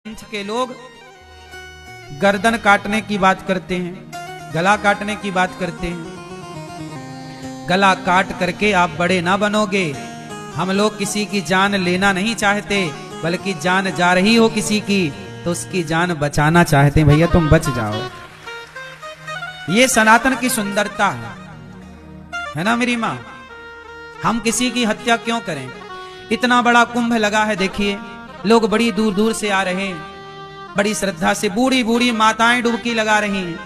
पंथ के लोग गर्दन काटने की बात करते हैं, गला काटने की बात करते हैं। गला काट करके आप बड़े ना बनोगे। हम लोग किसी की जान लेना नहीं चाहते, बल्कि जान जा रही हो किसी की तो उसकी जान बचाना चाहते हैं। भैया तुम बच जाओ। ये सनातन की सुंदरता है ना मेरी माँ। हम किसी की हत्या क्यों करें? इतना बड़ा कुंभ लगा है, देखिए लोग बड़ी दूर दूर से आ रहे हैं, बड़ी श्रद्धा से बूढ़ी बूढ़ी माताएं डुबकी लगा रही हैं।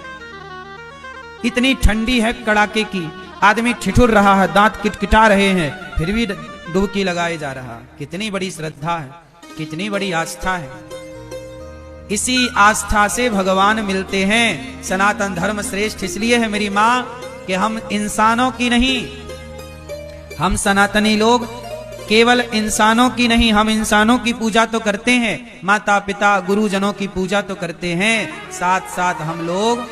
इतनी ठंडी है कड़ाके की, आदमी ठिठुर रहा है, दांत किटकिटा रहे हैं, फिर भी डुबकी लगाए जा रहा। कितनी बड़ी श्रद्धा है, कितनी बड़ी आस्था है। इसी आस्था से भगवान मिलते हैं। सनातन धर्म श्रेष्ठ इसलिए है मेरी माँ कि हम इंसानों की नहीं, हम सनातनी लोग केवल इंसानों की नहीं, हम इंसानों की पूजा तो करते हैं, माता पिता गुरुजनों की पूजा तो करते हैं, साथ साथ हम लोग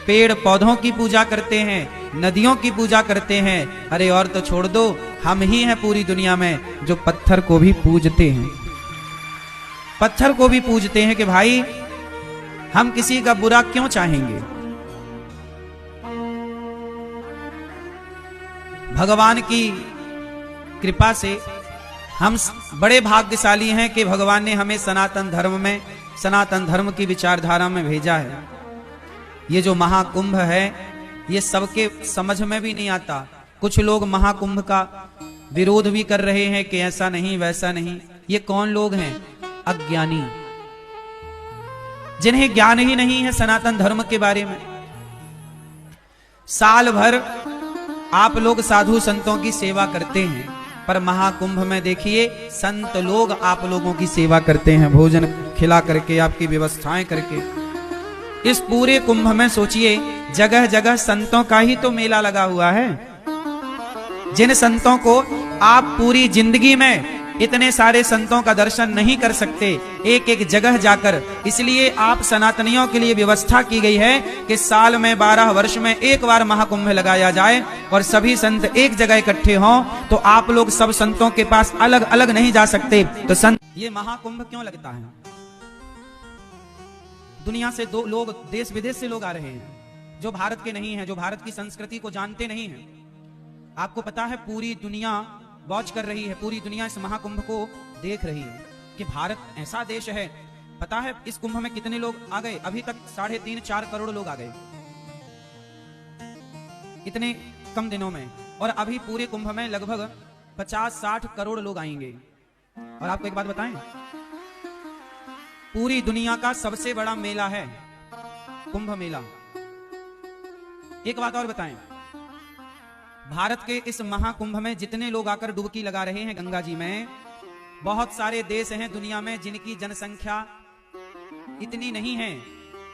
पेड़ पौधों की पूजा करते हैं, नदियों की पूजा करते हैं। अरे और तो छोड़ दो, हम ही हैं पूरी दुनिया में जो पत्थर को भी पूजते हैं। पत्थर को भी पूजते हैं कि भाई हम किसी का बुरा क्यों चाहेंगे। भगवान की कृपा से हम बड़े भाग्यशाली हैं कि भगवान ने हमें सनातन धर्म में, सनातन धर्म की विचारधारा में भेजा है। ये जो महाकुंभ है ये सबके समझ में भी नहीं आता। कुछ लोग महाकुंभ का विरोध भी कर रहे हैं कि ऐसा नहीं वैसा नहीं। ये कौन लोग हैं? अज्ञानी, जिन्हें ज्ञान ही नहीं है सनातन धर्म के बारे में। साल भर आप लोग साधु संतों की सेवा करते हैं, पर महाकुंभ में देखिए संत लोग आप लोगों की सेवा करते हैं, भोजन खिला करके, आपकी व्यवस्थाएं करके। इस पूरे कुंभ में सोचिए जगह जगह संतों का ही तो मेला लगा हुआ है। जिन संतों को आप पूरी जिंदगी में इतने सारे संतों का दर्शन नहीं कर सकते, एक एक जगह जाकर, इसलिए आप सनातनियों के लिए व्यवस्था की गई है कि साल में 12 वर्ष में एक बार महाकुंभ लगाया जाए और सभी संत एक जगह इकट्ठे हों। तो आप लोग सब संतों के पास अलग अलग नहीं जा सकते। तो संत, ये महाकुंभ क्यों लगता है? दुनिया से दो लोग, देश विदेश से लोग आ रहे हैं जो भारत के नहीं हैं, जो भारत की संस्कृति को जानते नहीं हैं। आपको पता है पूरी दुनिया वॉच कर रही है, पूरी दुनिया इस महाकुंभ को देख रही है कि भारत ऐसा देश है। पता है इस कुंभ में कितने लोग आ गए? अभी तक 3.5-4 करोड़ लोग आ गए इतने कम दिनों में, और अभी पूरे कुंभ में लगभग 50-60 करोड़ लोग आएंगे। और आपको एक बात बताएं, पूरी दुनिया का सबसे बड़ा मेला है कुंभ मेला। एक बात और बताएं, भारत के इस महाकुंभ में जितने लोग आकर डुबकी लगा रहे हैं गंगा जी में, बहुत सारे देश हैं दुनिया में जिनकी जनसंख्या इतनी नहीं है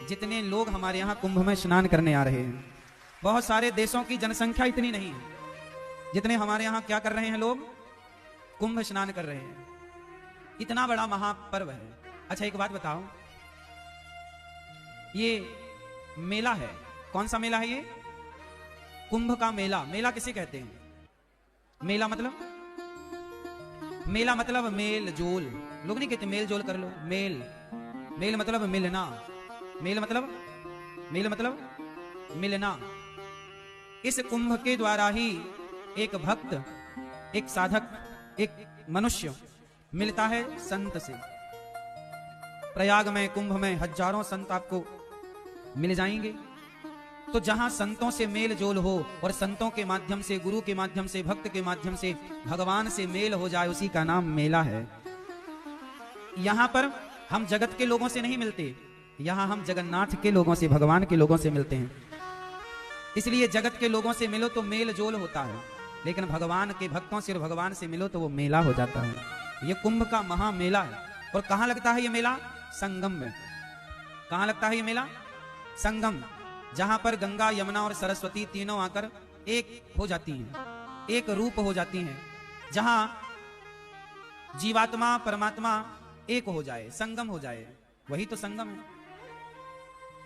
जितने लोग हमारे यहाँ कुंभ में स्नान करने आ रहे हैं। बहुत सारे देशों की जनसंख्या इतनी नहीं है जितने हमारे यहाँ क्या कर रहे हैं, लोग कुंभ स्नान कर रहे हैं। इतना बड़ा महापर्व है। अच्छा एक बात बताओ, ये मेला है, कौन सा मेला है ये? कुंभ का मेला। मेला किसे कहते हैं? मेला मतलब, मेला मतलब मेल जोल। लोग नहीं कहते मेल जोल कर लो, मेल, मेल मतलब मिलना, मेल मतलब, मेल मतलब मिलना। इस कुंभ के द्वारा ही एक भक्त, एक साधक, एक मनुष्य मिलता है संत से। प्रयाग में, कुंभ में हजारों संत आपको मिल जाएंगे। तो जहां संतों से मेल जोल हो और संतों के माध्यम से, गुरु के माध्यम से, भक्त के माध्यम से भगवान से मेल हो जाए, उसी का नाम मेला है। यहां पर हम जगत के लोगों से नहीं मिलते, यहां हम जगन्नाथ के लोगों से, भगवान के लोगों से मिलते हैं। इसलिए जगत के लोगों से मिलो तो मेल जोल होता है, लेकिन भगवान के भक्तों से और भगवान से मिलो तो वो मेला हो जाता है। ये कुंभ का महामेला है। और कहां लगता है ये मेला? संगम में। कहां लगता है ये मेला? संगम, जहां पर गंगा, यमुना और सरस्वती तीनों आकर एक हो जाती हैं, एक रूप हो जाती हैं, जहां जीवात्मा परमात्मा एक हो जाए, संगम हो जाए, वही तो संगम है।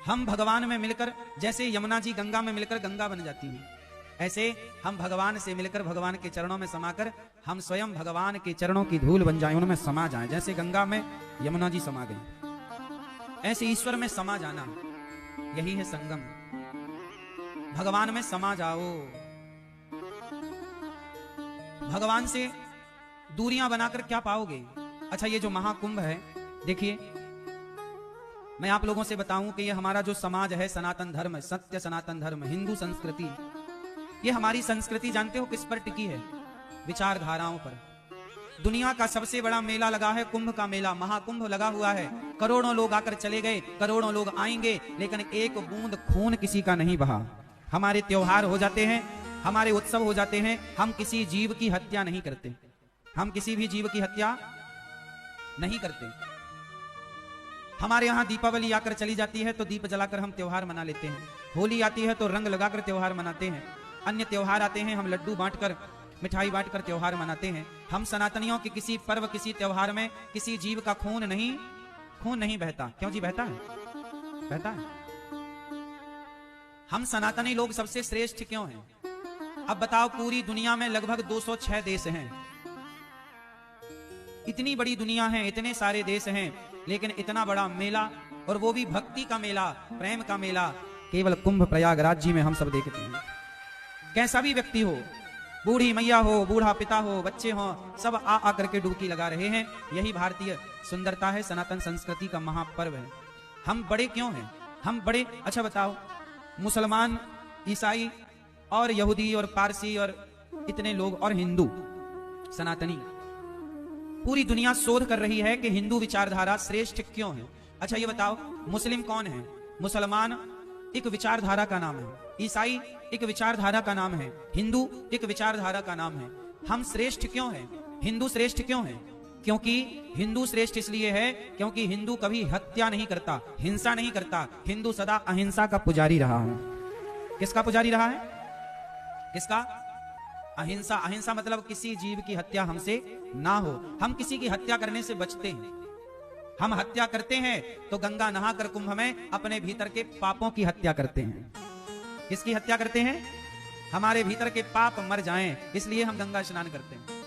हम भगवान में मिलकर, जैसे यमुना जी गंगा में मिलकर गंगा बन जाती है, ऐसे हम भगवान से मिलकर भगवान के चरणों में समाकर हम स्वयं भगवान के चरणों की धूल बन जाएं, उनमें समा जाएं। जैसे गंगा में यमुना जी समा गई, ऐसे ईश्वर में समा जाना, यही है संगम। भगवान में समा जाओ। भगवान से दूरियां बनाकर क्या पाओगे? अच्छा, ये जो महाकुंभ है, देखिए मैं आप लोगों से बताऊं कि ये हमारा जो समाज है, सनातन धर्म, सत्य सनातन धर्म, हिंदू संस्कृति, ये हमारी संस्कृति जानते हो किस पर टिकी है? विचारधाराओं पर। दुनिया का सबसे बड़ा मेला लगा है कुंभ का मेला, महाकुंभ लगा हुआ है। करोड़ों लोग आकर चले गए, करोड़ों लोग आएंगे, लेकिन एक बूंद खून किसी का नहीं बहा। हमारे त्योहार हो जाते हैं, हमारे उत्सव हो जाते हैं, हम किसी जीव की हत्या नहीं करते, हम किसी भी जीव की हत्या नहीं करते। हमारे यहाँ दीपावली आकर चली जाती है तो दीप जलाकर हम त्योहार मना लेते हैं, होली आती है तो रंग लगाकर त्योहार मनाते हैं, अन्य त्योहार आते हैं हम लड्डू बांटकर, मिठाई बांटकर त्योहार मनाते हैं। हम सनातनियों के किसी पर्व, किसी त्योहार में किसी जीव का खून नहीं बहता। क्यों जी? बहता है, बहता है। हम सनातनी लोग सबसे श्रेष्ठ क्यों हैं? अब बताओ, पूरी दुनिया में लगभग 206 देश हैं, इतनी बड़ी दुनिया है, इतने सारे देश हैं, लेकिन इतना बड़ा मेला, और वो भी भक्ति का मेला, प्रेम का मेला, केवल कुंभ प्रयागराज जी में हम सब देखते हैं। कैसा भी व्यक्ति हो, बूढ़ी मैया हो, बूढ़ा पिता हो, बच्चे हो, सब आ करके डुबकी लगा रहे हैं। यही भारतीय सुंदरता है, सनातन संस्कृति का महापर्व है। हम बड़े क्यों हैं? हम बड़े, अच्छा बताओ, मुसलमान, ईसाई और यहूदी और पारसी और इतने लोग और हिंदू सनातनी, पूरी दुनिया शोध कर रही है कि हिंदू विचारधारा श्रेष्ठ क्यों है। अच्छा ये बताओ, मुस्लिम कौन है? मुसलमान एक विचारधारा का नाम है, ईसाई एक विचारधारा का नाम है, हिंदू एक विचारधारा का नाम है। हम श्रेष्ठ क्यों हैं? हिंदू श्रेष्ठ क्यों है? क्योंकि हिंदू श्रेष्ठ इसलिए है क्योंकि हिंदू कभी हत्या नहीं करता, हिंसा नहीं करता। हिंदू सदा अहिंसा का पुजारी रहा है। किसका पुजारी रहा है? किसका? अहिंसा। अहिंसा मतलब किसी जीव की हत्या हमसे ना हो। हम किसी की हत्या करने से बचते हैं। हम हत्या करते हैं तो गंगा नहाकर कुंभ में अपने भीतर के पापों की हत्या करते हैं। किसकी हत्या करते हैं? हमारे भीतर के पाप मर जाएं, इसलिए हम गंगा स्नान करते हैं।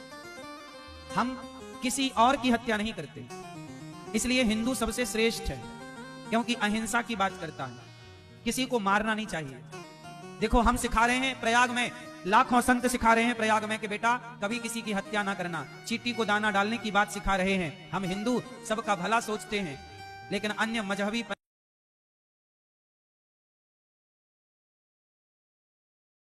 हम किसी और की हत्या नहीं करते। इसलिए हिंदू सबसे श्रेष्ठ है, क्योंकि अहिंसा की बात करता है। किसी को मारना नहीं चाहिए। देखो, हम सिखा रहे हैं प्रयाग में, लाखों संत सिखा रहे हैं प्रयाग में कि बेटा कभी किसी की हत्या ना करना, चींटी को दाना डालने की बात सिखा रहे हैं। हम हिंदू सबका भला सोचते हैं, लेकिन अन्य मजहबी